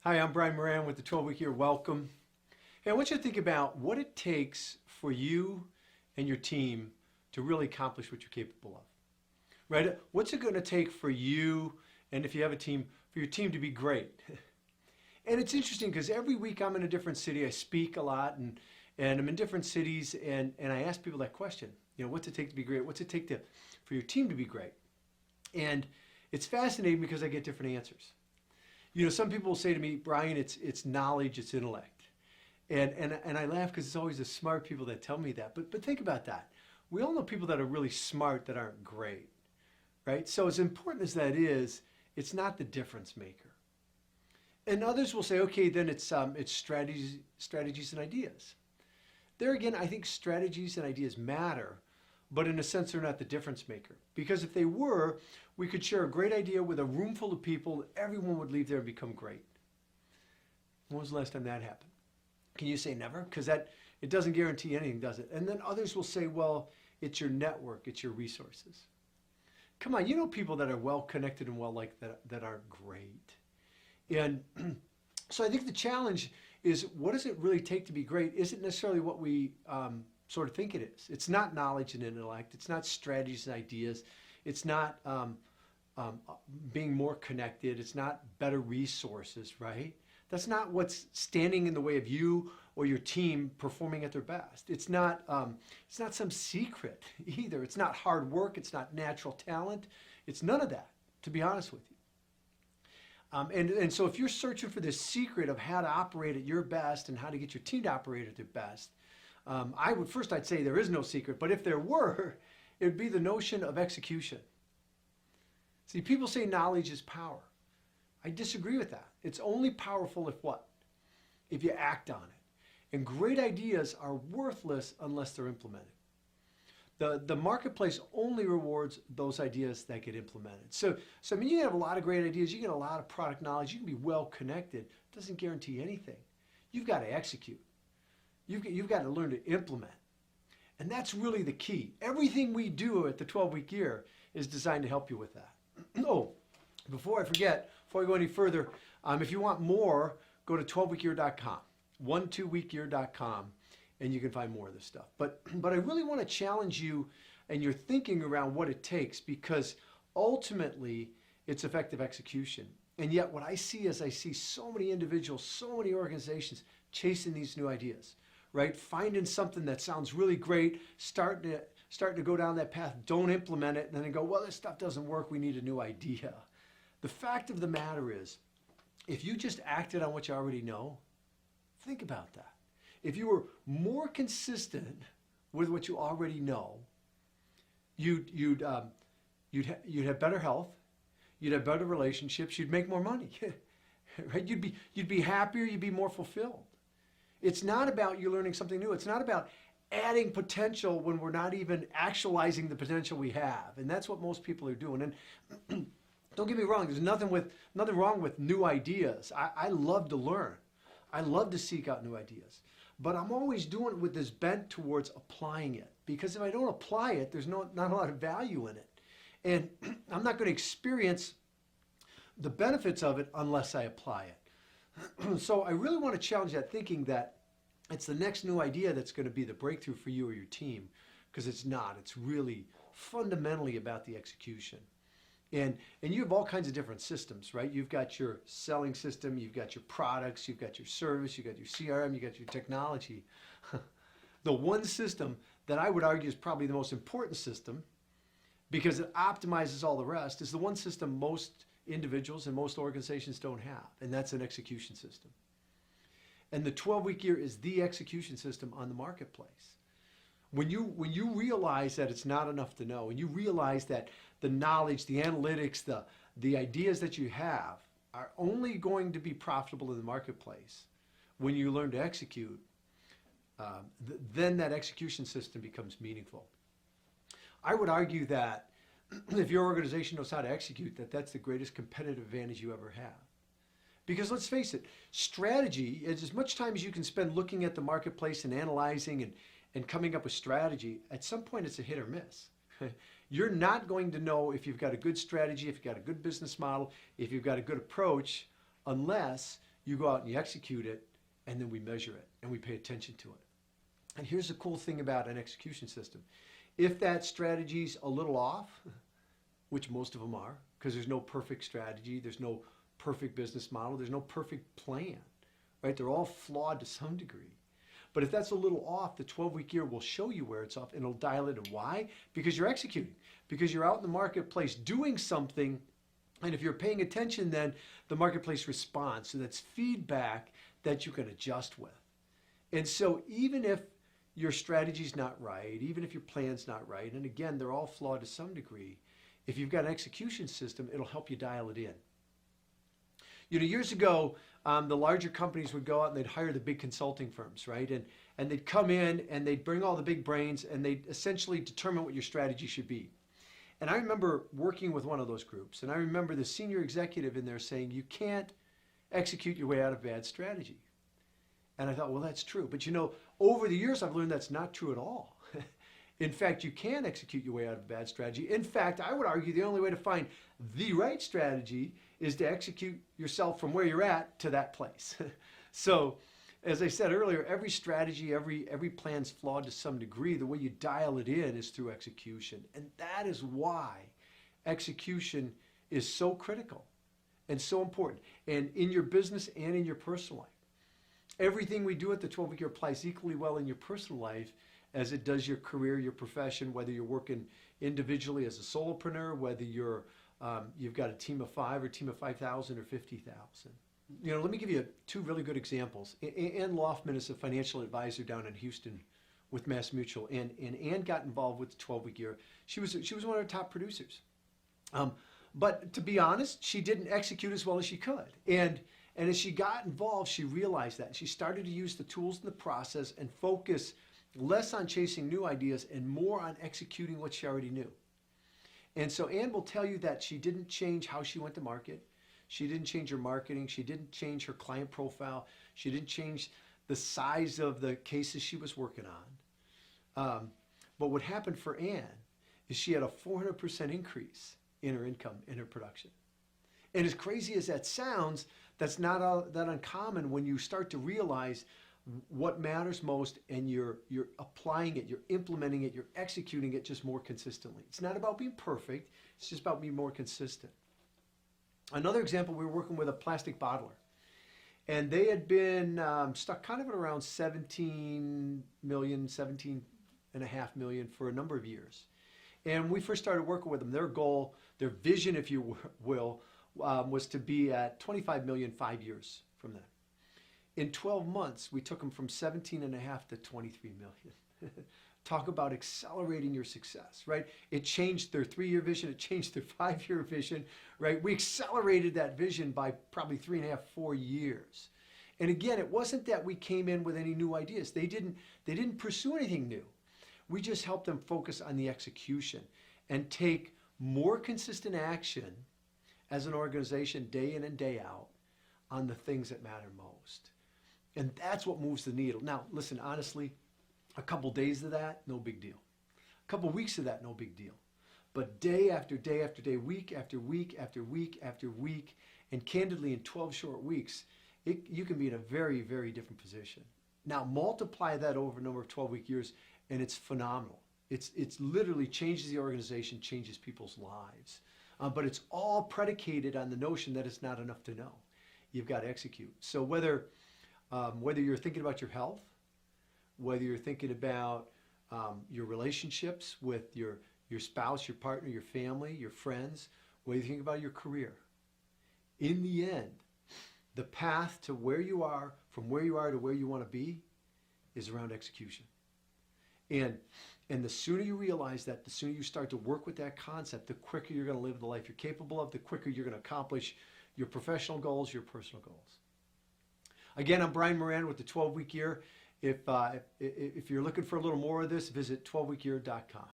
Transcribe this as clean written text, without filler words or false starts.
Hi, I'm Brian Moran with the 12-Week Year. Welcome. Hey, I want you to think about what it takes for you and your team to really accomplish what you're capable of. Right? What's it going to take for you, and if you have a team, for your team to be great? And it's interesting because every week I'm in a different city. I speak a lot and I'm in different cities and I ask people that question. What's it take to be great? What's it take for your team to be great? And it's fascinating because I get different answers. Some people will say to me, Brian, it's knowledge, it's intellect. And I laugh because it's always the smart people that tell me that. But think about that. We all know people that are really smart that aren't great, right? So as important as that is, it's not the difference maker. And others will say, okay, then it's strategies and ideas. There again, I think strategies and ideas matter, but in a sense, they're not the difference maker. Because if they were, we could share a great idea with a room full of people, everyone would leave there and become great. When was the last time that happened? Can you say never? Because it doesn't guarantee anything, does it? And then others will say, well, it's your network, it's your resources. Come on, you know people that are well connected and well liked that aren't great. And so I think the challenge is, what does it really take to be great? Isn't necessarily what we sort of think it is. It's not knowledge and intellect. It's not strategies and ideas. It's not being more connected. It's not better resources, right? That's not what's standing in the way of you or your team performing at their best. It's not some secret either. It's not hard work. It's not natural talent. It's none of that, to be honest with you. And so if you're searching for the secret of how to operate at your best and how to get your team to operate at their best, I'd say there is no secret, but if there were, it would be the notion of execution. See, people say knowledge is power. I disagree with that. It's only powerful if what? If you act on it. And great ideas are worthless unless they're implemented. The marketplace only rewards those ideas that get implemented. So I mean, you can have a lot of great ideas, you get a lot of product knowledge, you can be well connected. It doesn't guarantee anything. You've got to execute. You've got to learn to implement. And that's really the key. Everything we do at the 12-Week Year is designed to help you with that. Oh, before I forget, before I go any further, if you want more, go to 12weekyear.com, 12weekyear.com, and you can find more of this stuff. But I really want to challenge you and your thinking around what it takes, because ultimately it's effective execution. And yet what I see is I see so many individuals, so many organizations chasing these new ideas, right? Finding something that sounds really great, starting to go down that path, don't implement it, and then they go, well, this stuff doesn't work, we need a new idea. The fact of the matter is, if you just acted on what you already know, think about that. If you were more consistent with what you already know, you'd have better health, you'd have better relationships, you'd make more money, right? You'd be happier, you'd be more fulfilled. It's not about you learning something new. It's not about adding potential when we're not even actualizing the potential we have, and that's what most people are doing. And don't get me wrong, there's nothing wrong with new ideas. I love to learn. I love to seek out new ideas. But I'm always doing it with this bent towards applying it. Because if I don't apply it, there's not a lot of value in it. And I'm not going to experience the benefits of it unless I apply it. So I really want to challenge that thinking that it's the next new idea that's going to be the breakthrough for you or your team. Because it's not. It's really fundamentally about the execution. And you have all kinds of different systems, right? You've got your selling system, you've got your products, you've got your service, you've got your CRM, you've got your technology. The one system that I would argue is probably the most important system, because it optimizes all the rest, is the one system most individuals and most organizations don't have, and that's an execution system. And the 12-Week Year is the execution system on the marketplace. When you realize that it's not enough to know, and you realize that the knowledge, the analytics, the ideas that you have are only going to be profitable in the marketplace when you learn to execute, then that execution system becomes meaningful. I would argue that if your organization knows how to execute, that's the greatest competitive advantage you ever have. Because let's face it, strategy is as much time as you can spend looking at the marketplace and analyzing and coming up with strategy. At some point, it's a hit or miss. You're not going to know if you've got a good strategy, if you've got a good business model, if you've got a good approach, unless You go out and you execute it, and then we measure it and we pay attention to it. And here's the cool thing about an execution system. If that strategy's a little off, which most of them are, because there's no perfect strategy, there's no perfect business model, there's no perfect plan, right? They're all flawed to some degree. But if that's a little off, the 12-week year will show you where it's off, and it'll dial it in. Why? Because you're executing, because you're out in the marketplace doing something, and if you're paying attention, then the marketplace responds. So that's feedback that you can adjust with. And so even if your strategy's not right, even if your plan's not right, and again, they're all flawed to some degree, if you've got an execution system, it'll help you dial it in. Years ago, the larger companies would go out and they'd hire the big consulting firms, right? And they'd come in and they'd bring all the big brains and they'd essentially determine what your strategy should be. And I remember working with one of those groups, and I remember the senior executive in there saying, you can't execute your way out of bad strategy. And I thought, well, that's true. But over the years, I've learned that's not true at all. In fact, you can execute your way out of a bad strategy. In fact, I would argue the only way to find the right strategy is to execute yourself from where you're at to that place. So, as I said earlier, every strategy, every plan's flawed to some degree. The way you dial it in is through execution. And that is why execution is so critical and so important. And in your business and in your personal life. Everything we do at the 12-week year applies equally well in your personal life as it does your career, your profession, whether you're working individually as a solopreneur, whether you've got a team of 5 or a team of 5,000 or 50,000. Let me give you 2 really good examples. Ann Loftman is a financial advisor down in Houston with MassMutual, and Ann got involved with the 12-week year. She was one of our top producers. But to be honest, she didn't execute as well as she could. And as she got involved, she realized that. She started to use the tools in the process and focus less on chasing new ideas and more on executing what she already knew. And so Ann will tell you that she didn't change how she went to market. She didn't change her marketing. She didn't change her client profile. She didn't change the size of the cases she was working on. But what happened for Ann is she had a 400% increase in her income, in her production. And as crazy as that sounds, that's not that uncommon when you start to realize what matters most and you're applying it, you're implementing it, you're executing it just more consistently. It's not about being perfect, it's just about being more consistent. Another example, we were working with a plastic bottler, and they had been stuck kind of at around 17 and a half million for a number of years. And when we first started working with them, their goal, their vision, if you will, was to be at 25 million 5 years from then. In 12 months, we took them from 17 and a half to 23 million. Talk about accelerating your success, right? It changed their 3-year vision. It changed their 5-year vision, right? We accelerated that vision by probably 3.5, 4 years. And again, it wasn't that we came in with any new ideas. They didn't pursue anything new. We just helped them focus on the execution and take more consistent action as an organization day in and day out on the things that matter most. And that's what moves the needle. Now, listen, honestly, a couple days of that, no big deal. A couple weeks of that, no big deal. But day after day after day, week after week after week after week, and candidly in 12 short weeks, you can be in a very, very different position. Now, multiply that over a number of 12-week years, and it's phenomenal. It's literally changes the organization, changes people's lives. But it's all predicated on the notion that it's not enough to know. You've got to execute. So whether you're thinking about your health, whether you're thinking about your relationships with your spouse, your partner, your family, your friends, whether you think about your career, in the end, the path to where you are, from where you are to where you want to be, is around execution. And the sooner you realize that, the sooner you start to work with that concept, the quicker you're going to live the life you're capable of, the quicker you're going to accomplish your professional goals, your personal goals. Again, I'm Brian Moran with the 12-week year. If you're looking for a little more of this, visit 12weekyear.com.